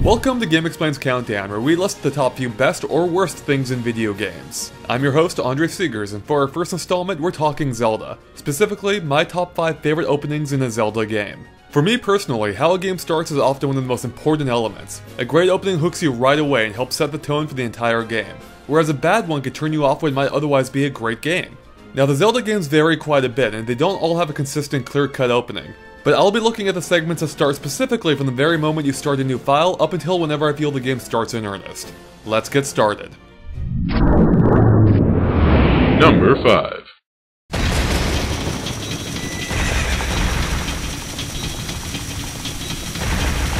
Welcome to GameXplain's Countdown, where we list the top few best or worst things in video games. I'm your host, Andre Seegers, and for our first installment, we're talking Zelda. Specifically, my top 5 favorite openings in a Zelda game. For me personally, how a game starts is often one of the most important elements. A great opening hooks you right away and helps set the tone for the entire game, whereas a bad one could turn you off what might otherwise be a great game. Now, the Zelda games vary quite a bit, and they don't all have a consistent, clear-cut opening. But I'll be looking at the segments that start specifically from the very moment you start a new file up until whenever I feel the game starts in earnest. Let's get started. Number 5.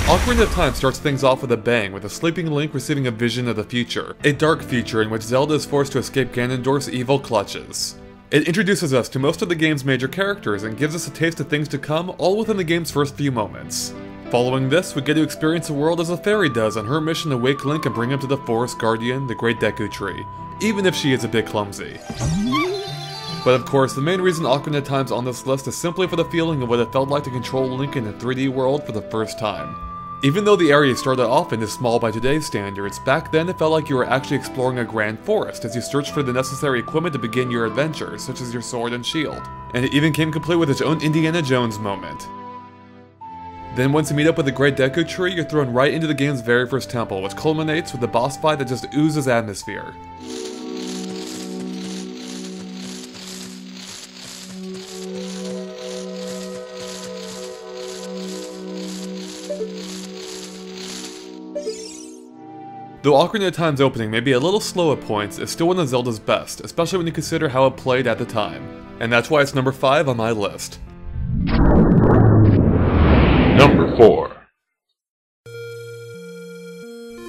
Ocarina of Time starts things off with a bang, with a sleeping Link receiving a vision of the future, a dark future in which Zelda is forced to escape Ganondorf's evil clutches. It introduces us to most of the game's major characters and gives us a taste of things to come, all within the game's first few moments. Following this, we get to experience the world as a fairy does on her mission to wake Link and bring him to the Forest Guardian, the Great Deku Tree, even if she is a bit clumsy. But of course, the main reason Ocarina of Time's on this list is simply for the feeling of what it felt like to control Link in a 3D world for the first time. Even though the area started off and is small by today's standards, back then it felt like you were actually exploring a grand forest as you searched for the necessary equipment to begin your adventure, such as your sword and shield. And it even came complete with its own Indiana Jones moment. Then once you meet up with the Great Deku Tree, you're thrown right into the game's very first temple, which culminates with a boss fight that just oozes atmosphere. Though Ocarina of Time's opening may be a little slow at points, it's still one of Zelda's best, especially when you consider how it played at the time. And that's why it's number 5 on my list. Number 4.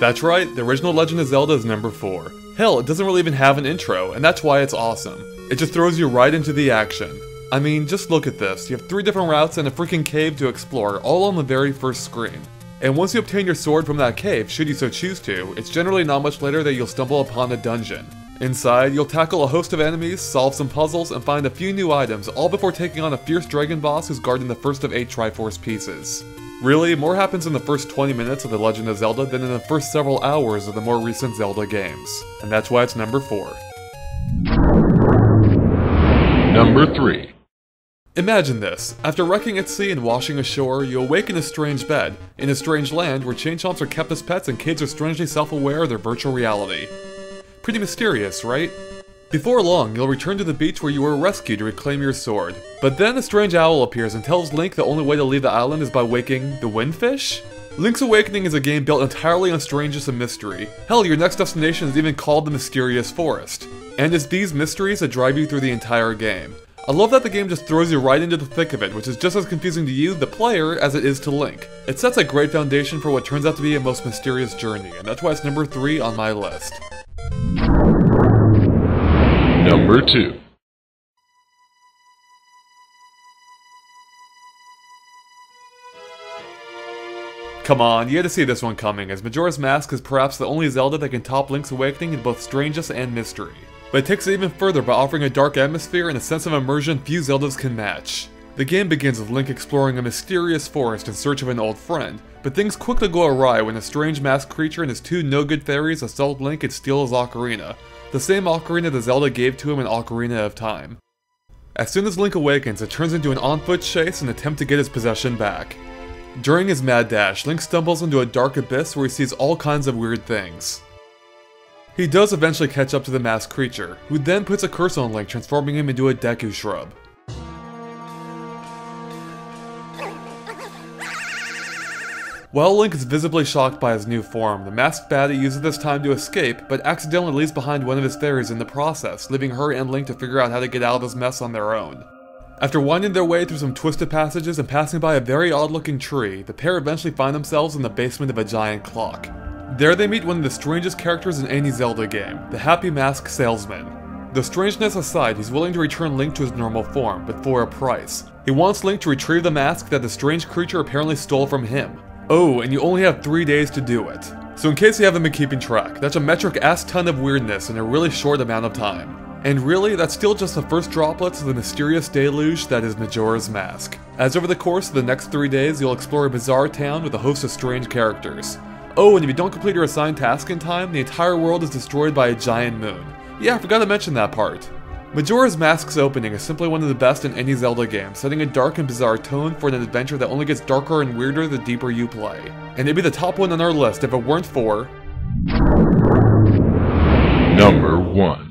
That's right, the original Legend of Zelda is number 4. Hell, it doesn't really even have an intro, and that's why it's awesome. It just throws you right into the action. I mean, just look at this. You have 3 different routes and a freaking cave to explore, all on the very first screen. And once you obtain your sword from that cave, should you so choose to, it's generally not much later that you'll stumble upon a dungeon. Inside, you'll tackle a host of enemies, solve some puzzles, and find a few new items, all before taking on a fierce dragon boss who's guarding the first of 8 Triforce pieces. Really, more happens in the first 20 minutes of The Legend of Zelda than in the first several hours of the more recent Zelda games. And that's why it's number 4. Number 3. Imagine this. After wrecking at sea and washing ashore, you awake in a strange bed, in a strange land where chain chomps are kept as pets and kids are strangely self-aware of their virtual reality. Pretty mysterious, right? Before long, you'll return to the beach where you were rescued to reclaim your sword. But then a strange owl appears and tells Link the only way to leave the island is by waking the Windfish? Link's Awakening is a game built entirely on strangeness and mystery. Hell, your next destination is even called the Mysterious Forest. And it's these mysteries that drive you through the entire game. I love that the game just throws you right into the thick of it, which is just as confusing to you, the player, as it is to Link. It sets a great foundation for what turns out to be a most mysterious journey, and that's why it's number 3 on my list. Number 2. Come on, you had to see this one coming, as Majora's Mask is perhaps the only Zelda that can top Link's Awakening in both strangeness and mystery. But it takes it even further by offering a dark atmosphere and a sense of immersion few Zeldas can match. The game begins with Link exploring a mysterious forest in search of an old friend, but things quickly go awry when a strange masked creature and his 2 no-good fairies assault Link and steal his ocarina, the same ocarina that Zelda gave to him in Ocarina of Time. As soon as Link awakens, it turns into an on-foot chase and attempt to get his possession back. During his mad dash, Link stumbles into a dark abyss where he sees all kinds of weird things. He does eventually catch up to the masked creature, who then puts a curse on Link, transforming him into a Deku Shrub. While Link is visibly shocked by his new form, the masked baddie uses this time to escape, but accidentally leaves behind one of his fairies in the process, leaving her and Link to figure out how to get out of this mess on their own. After winding their way through some twisted passages and passing by a very odd-looking tree, the pair eventually find themselves in the basement of a giant clock. There they meet one of the strangest characters in any Zelda game, the Happy Mask Salesman. Though strangeness aside, he's willing to return Link to his normal form, but for a price. He wants Link to retrieve the mask that the strange creature apparently stole from him. Oh, and you only have 3 days to do it. So in case you haven't been keeping track, that's a metric-ass ton of weirdness in a really short amount of time. And really, that's still just the first droplets of the mysterious deluge that is Majora's Mask. As over the course of the next 3 days, you'll explore a bizarre town with a host of strange characters. Oh, and if you don't complete your assigned task in time, the entire world is destroyed by a giant moon. Yeah, I forgot to mention that part. Majora's Mask's opening is simply one of the best in any Zelda game, setting a dark and bizarre tone for an adventure that only gets darker and weirder the deeper you play. And it'd be the top one on our list if it weren't for... Number 1.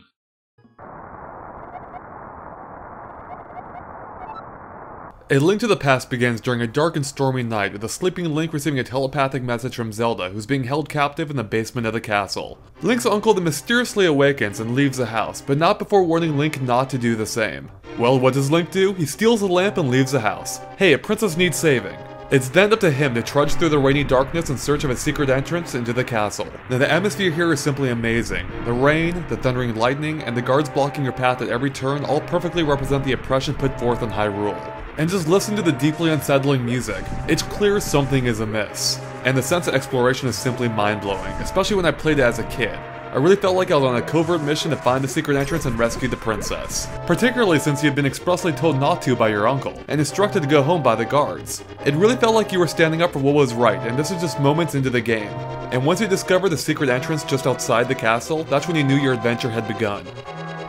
A Link to the Past begins during a dark and stormy night with a sleeping Link receiving a telepathic message from Zelda, who's being held captive in the basement of the castle. Link's uncle then mysteriously awakens and leaves the house, but not before warning Link not to do the same. Well, what does Link do? He steals a lamp and leaves the house. Hey, a princess needs saving. It's then up to him to trudge through the rainy darkness in search of a secret entrance into the castle. Now the atmosphere here is simply amazing. The rain, the thundering lightning, and the guards blocking your path at every turn all perfectly represent the oppression put forth in Hyrule. And just listen to the deeply unsettling music. It's clear something is amiss. And the sense of exploration is simply mind-blowing, especially when I played it as a kid. I really felt like I was on a covert mission to find the secret entrance and rescue the princess. Particularly since you had been expressly told not to by your uncle, and instructed to go home by the guards. It really felt like you were standing up for what was right, and this was just moments into the game. And once you discover the secret entrance just outside the castle, that's when you knew your adventure had begun.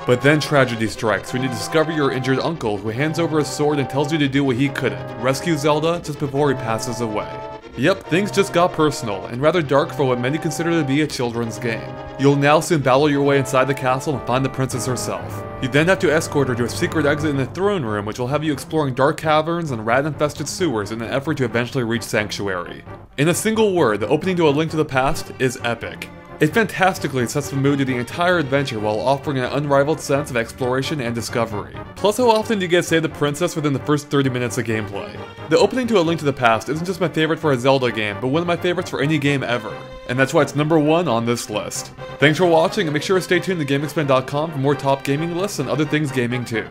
But then tragedy strikes when you discover your injured uncle, who hands over a sword and tells you to do what he couldn't, rescue Zelda just before he passes away. Yep, things just got personal, and rather dark for what many consider to be a children's game. You'll now soon battle your way inside the castle and find the princess herself. You then have to escort her to a secret exit in the throne room, which will have you exploring dark caverns and rat-infested sewers in an effort to eventually reach Sanctuary. In a single word, the opening to A Link to the Past is epic. It fantastically sets the mood to the entire adventure while offering an unrivaled sense of exploration and discovery. Plus, how often do you get to save the princess within the first 30 minutes of gameplay? The opening to A Link to the Past isn't just my favorite for a Zelda game, but one of my favorites for any game ever. And that's why it's number 1 on this list. Thanks for watching, and make sure to stay tuned to GameXplain.com for more top gaming lists and other things gaming too.